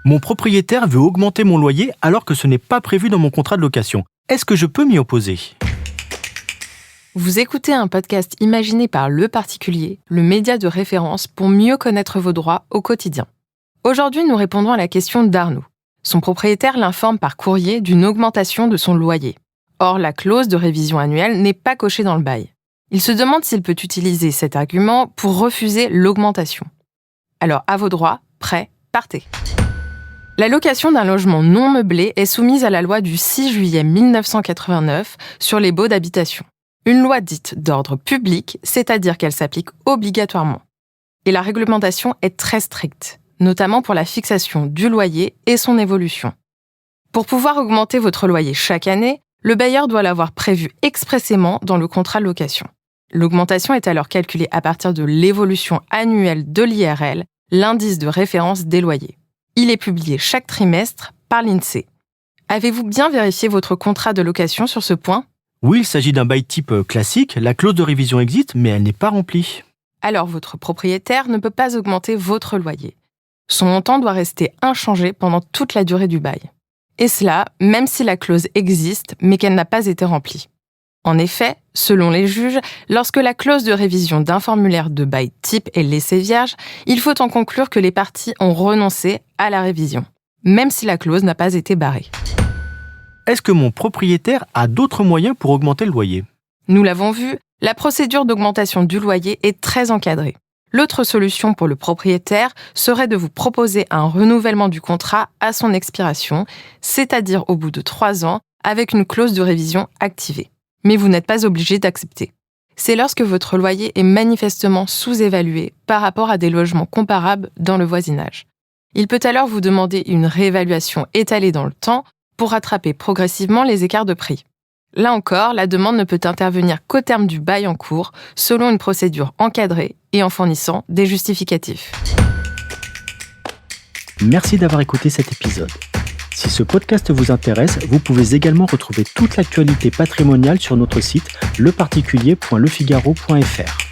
Mon propriétaire veut augmenter mon loyer alors que ce n'est pas prévu dans mon contrat de location. Est-ce que je peux m'y opposer ? Vous écoutez un podcast imaginé par Le Particulier, le média de référence pour mieux connaître vos droits au quotidien. Aujourd'hui, nous répondons à la question d'Arnaud. Son propriétaire l'informe par courrier d'une augmentation de son loyer. Or, la clause de révision annuelle n'est pas cochée dans le bail. Il se demande s'il peut utiliser cet argument pour refuser l'augmentation. Alors, à vos droits, prêts, partez. La location d'un logement non meublé est soumise à la loi du 6 juillet 1989 sur les baux d'habitation. Une loi dite d'ordre public, c'est-à-dire qu'elle s'applique obligatoirement. Et la réglementation est très stricte, notamment pour la fixation du loyer et son évolution. Pour pouvoir augmenter votre loyer chaque année, le bailleur doit l'avoir prévu expressément dans le contrat de location. L'augmentation est alors calculée à partir de l'évolution annuelle de l'IRL, l'indice de référence des loyers. Il est publié chaque trimestre par l'INSEE. Avez-vous bien vérifié votre contrat de location sur ce point ? Oui, il s'agit d'un bail type classique. La clause de révision existe, mais elle n'est pas remplie. Alors votre propriétaire ne peut pas augmenter votre loyer. Son montant doit rester inchangé pendant toute la durée du bail. Et cela, même si la clause existe, mais qu'elle n'a pas été remplie. En effet, selon les juges, lorsque la clause de révision d'un formulaire de bail type est laissée vierge, il faut en conclure que les parties ont renoncé à la révision, même si la clause n'a pas été barrée. Est-ce que mon propriétaire a d'autres moyens pour augmenter le loyer ? Nous l'avons vu, la procédure d'augmentation du loyer est très encadrée. L'autre solution pour le propriétaire serait de vous proposer un renouvellement du contrat à son expiration, c'est-à-dire au bout de 3 ans, avec une clause de révision activée. Mais vous n'êtes pas obligé d'accepter. C'est lorsque votre loyer est manifestement sous-évalué par rapport à des logements comparables dans le voisinage. Il peut alors vous demander une réévaluation étalée dans le temps pour rattraper progressivement les écarts de prix. Là encore, la demande ne peut intervenir qu'au terme du bail en cours, selon une procédure encadrée et en fournissant des justificatifs. Merci d'avoir écouté cet épisode. Si ce podcast vous intéresse, vous pouvez également retrouver toute l'actualité patrimoniale sur notre site leparticulier.lefigaro.fr.